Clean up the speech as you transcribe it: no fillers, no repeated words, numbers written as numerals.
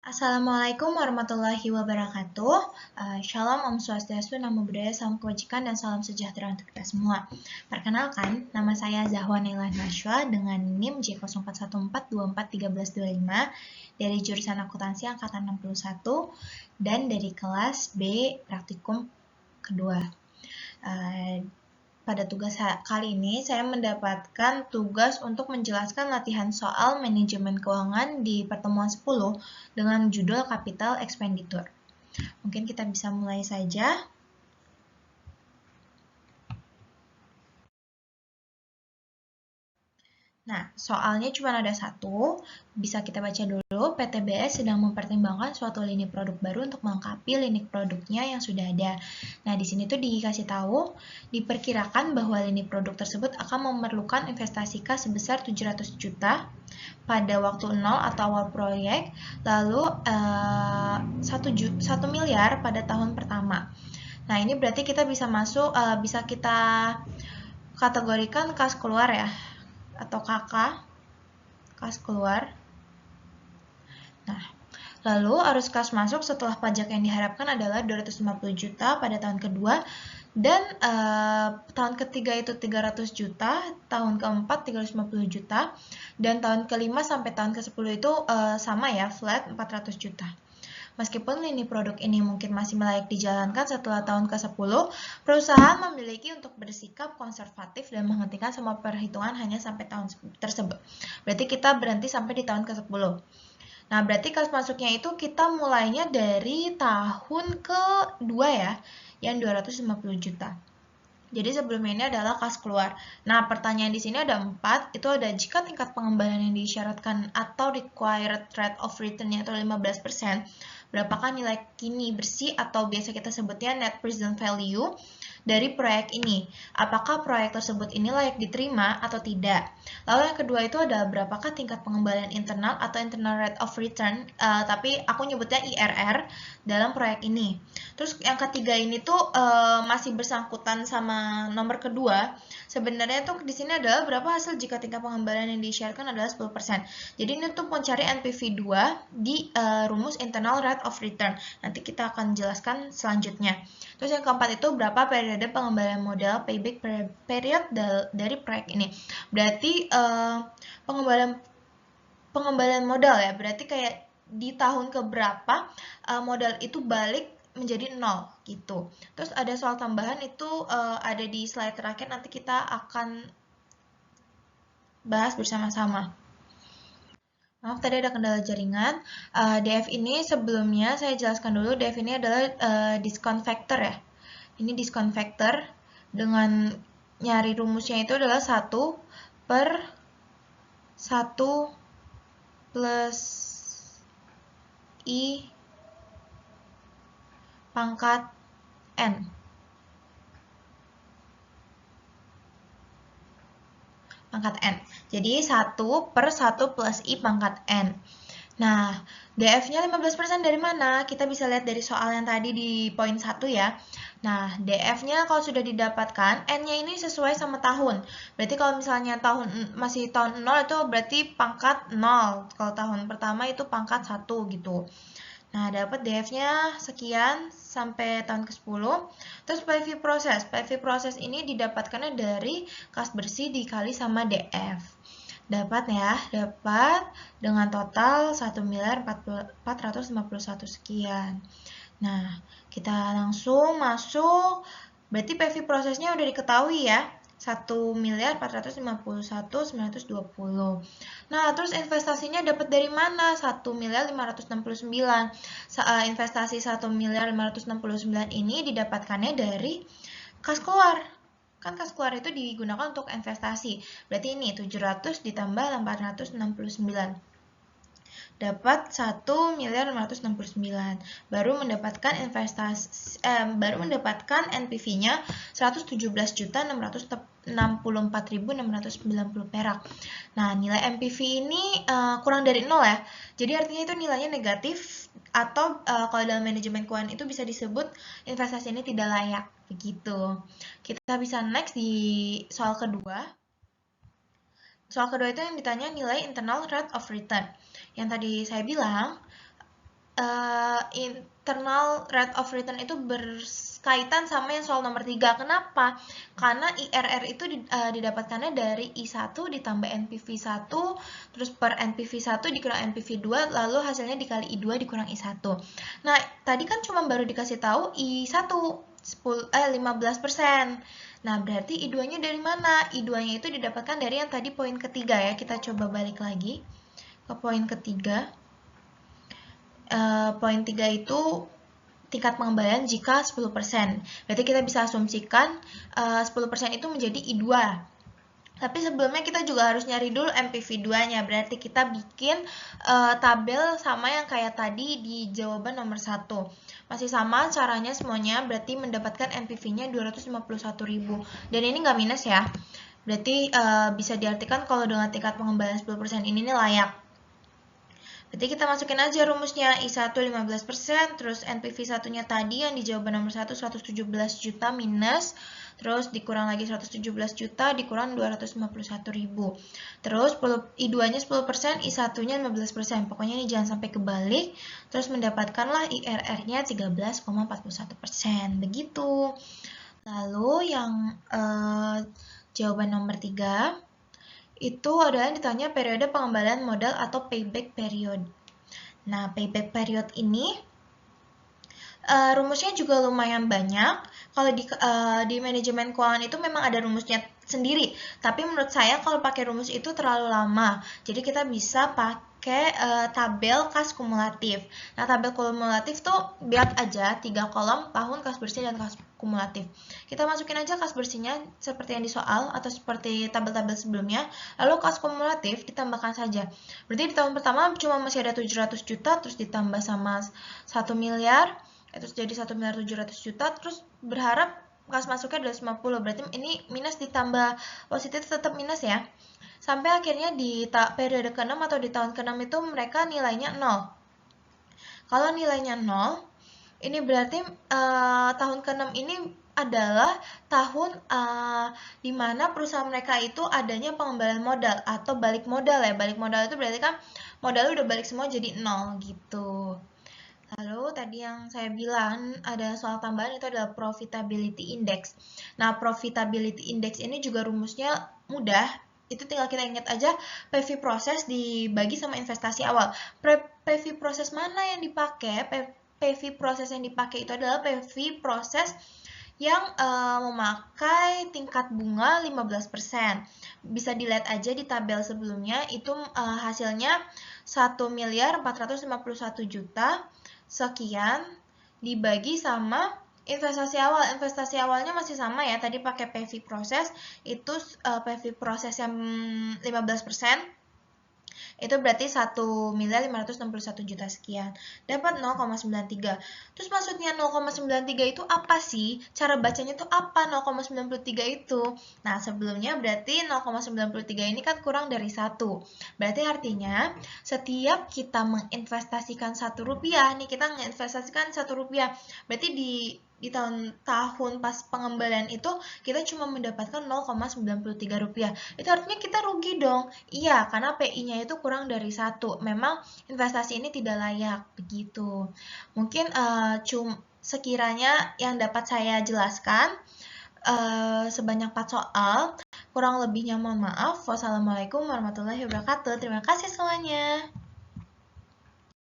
Assalamualaikum warahmatullahi wabarakatuh. Shalom, Om Swastiastu, Namo Buddhaya, Salam Kebajikan, dan salam sejahtera untuk kita semua. Perkenalkan, nama saya Zahwa Naila Nashwa dengan NIM J0414241325 dari jurusan akuntansi angkatan 61 dan dari kelas B praktikum kedua. Pada tugas kali ini, saya mendapatkan tugas untuk menjelaskan latihan soal manajemen keuangan di pertemuan 10 dengan judul Capital Expenditure. Mungkin kita bisa mulai saja. Nah, soalnya cuma ada satu, bisa kita baca dulu. PTBS sedang mempertimbangkan suatu lini produk baru untuk melengkapi lini produknya yang sudah ada. Nah, di sini tuh dikasih tahu, diperkirakan bahwa lini produk tersebut akan memerlukan investasi kas sebesar 700 juta pada waktu 0 atau awal proyek, lalu 1 miliar pada tahun pertama. Nah, ini berarti kita bisa masuk, bisa kita kategorikan kas keluar ya, atau KK, kas keluar. Nah, lalu arus kas masuk setelah pajak yang diharapkan adalah 250 juta pada tahun kedua, dan tahun ketiga itu 300 juta, tahun keempat 350 juta, dan tahun kelima sampai tahun ke-10 itu sama ya, flat 400 juta. Meskipun lini produk ini mungkin masih layak dijalankan setelah tahun ke-10, perusahaan memiliki untuk bersikap konservatif dan menghentikan semua perhitungan hanya sampai tahun tersebut. Berarti kita berhenti sampai di tahun ke-10. Nah, berarti kas masuknya itu kita mulainya dari tahun kedua ya, yang 250 juta. Jadi sebelumnya ini adalah kas keluar. Nah, pertanyaan di sini ada 4. Itu ada jika tingkat pengembalian yang disyaratkan atau required rate of return-nya itu 15%, berapakah nilai kini bersih atau biasa kita sebutnya net present value dari proyek ini? Apakah proyek tersebut ini layak diterima atau tidak? Lalu yang kedua itu adalah berapakah tingkat pengembalian internal atau internal rate of return, tapi aku nyebutnya IRR dalam proyek ini. Terus yang ketiga ini tuh masih bersangkutan sama nomor kedua. Sebenarnya tuh di sini adalah berapa hasil jika tingkat pengembalian yang disyaratkan adalah 10%. Jadi ini tuh mencari NPV 2 di rumus internal rate of return. Nanti kita akan jelaskan selanjutnya. Terus yang keempat itu berapa periode pengembalian modal payback period dari proyek ini. Berarti pengembalian modal ya, berarti kayak di tahun keberapa modal itu balik menjadi 0 gitu. Terus ada soal tambahan itu ada di slide terakhir, nanti kita akan bahas bersama-sama. Maaf, tadi ada kendala jaringan. DF ini sebelumnya saya jelaskan dulu, DF ini adalah discount factor ya. Ini discount factor dengan nyari rumusnya itu adalah 1/1 plus I pangkat N. Pangkat N. Jadi 1/1 plus I pangkat N. Nah, DF-nya 15% dari mana? Kita bisa lihat dari soal yang tadi di poin 1 ya. Nah, DF-nya kalau sudah didapatkan, N-nya ini sesuai sama tahun. Berarti kalau misalnya masih tahun 0 itu berarti pangkat 0. Kalau tahun pertama itu pangkat 1 gitu. Nah, dapat DF-nya sekian sampai tahun ke-10. Terus PV proses. PV proses ini didapatkannya dari kas bersih dikali sama DF. Dapat dengan total 1.451 sekian. Nah, kita langsung masuk. Berarti PV prosesnya udah diketahui ya. 1.451.920. Nah, terus investasinya dapat dari mana? 1.569. Investasi 1.569 ini didapatkannya dari kas keluar. Kan kas keluar itu digunakan untuk investasi. Berarti ini 700 ditambah 469. Dapat 1.569. Baru mendapatkan NPV-nya 117.664.690 perak. Nah, nilai NPV ini kurang dari 0 ya. Jadi artinya itu nilainya negatif, atau kalau dalam manajemen keuangan itu bisa disebut investasi ini tidak layak. Begitu. Kita bisa next di soal kedua. Soal kedua itu yang ditanya nilai internal rate of return. Yang tadi saya bilang, internal rate of return itu berkaitan sama yang soal nomor 3. Kenapa? Karena IRR itu didapatkannya dari I1 ditambah NPV 1, terus per NPV 1 dikurang NPV 2, lalu hasilnya dikali I2 dikurang I1. Nah, tadi kan cuma baru dikasih tahu I1 15%. Nah, berarti I2-nya dari mana? I2-nya itu didapatkan dari yang tadi poin ketiga ya. Kita coba balik lagi ke poin ketiga. Poin 3 itu tingkat pengembalian jika 10%. Berarti kita bisa asumsikan 10% itu menjadi I2. Tapi sebelumnya kita juga harus nyari dulu MPV 2-nya. Berarti kita bikin tabel sama yang kayak tadi di jawaban nomor 1. Masih sama caranya semuanya, berarti mendapatkan MPV-nya 251.000. Dan ini nggak minus ya. Berarti bisa diartikan kalau dengan tingkat pengembalian 10% ini nih layak. Berarti kita masukin aja rumusnya I1 15%, terus NPV 1-nya tadi yang di jawaban nomor 1 117 juta minus, terus dikurang lagi 117 juta dikurang 251.000. Terus I2-nya 10%, I1-nya 15%. Pokoknya ini jangan sampai kebalik. Terus mendapatkanlah IRR-nya 13,41%. Begitu. Lalu yang jawaban nomor 3 itu adalah ditanya periode pengembalian modal atau payback period. Nah, payback period ini rumusnya juga lumayan banyak. Kalau di manajemen keuangan itu memang ada rumusnya sendiri, tapi menurut saya kalau pakai rumus itu terlalu lama. Jadi kita bisa pakai tabel kas kumulatif. Nah, tabel kumulatif tuh lihat aja 3 kolom tahun kas bersih dan kas kumulatif. Kita masukin aja kas bersihnya seperti yang di soal atau seperti tabel-tabel sebelumnya, lalu kas kumulatif ditambahkan saja. Berarti di tahun pertama cuma masih ada 700 juta, terus ditambah sama 1 miliar, terus jadi 1.700.000.000, terus berharap kas masuknya 250, berarti ini minus ditambah positif tetap minus ya. Sampai akhirnya di periode ke-6 atau di tahun ke-6 itu mereka nilainya 0. Kalau nilainya 0, ini berarti tahun ke-6 ini adalah tahun di mana perusahaan mereka itu adanya pengembalian modal atau balik modal ya. Balik modal itu berarti kan modalnya udah balik semua jadi 0 gitu. Lalu tadi yang saya bilang ada soal tambahan itu adalah profitability index. Nah, profitability index ini juga rumusnya mudah. Itu tinggal kita ingat aja PV proses dibagi sama investasi awal. PV proses mana yang dipakai? PV proses yang dipakai itu adalah PV proses yang memakai tingkat bunga 15%. Bisa dilihat aja di tabel sebelumnya, itu hasilnya 1.451.000.000 sekian dibagi sama investasi awal. Investasi awalnya masih sama ya, tadi pakai PV proses, itu PV proses yang 15%, itu berarti 1.561.000.000 sekian. Dapat 0,93. Terus maksudnya 0,93 itu apa sih? Cara bacanya itu apa 0,93 itu? Nah, sebelumnya berarti 0,93 ini kan kurang dari 1. Berarti artinya setiap kita menginvestasikan 1 rupiah, nih kita menginvestasikan 1 rupiah. Berarti di tahun pas pengembalian itu kita cuma mendapatkan 0,93 rupiah. Itu artinya kita rugi dong. Iya, karena PI-nya itu kurang dari 1. Memang investasi ini tidak layak begitu. Mungkin sekiranya yang dapat saya jelaskan sebanyak 4 soal. Kurang lebihnya mohon maaf. Wassalamualaikum warahmatullahi wabarakatuh. Terima kasih semuanya.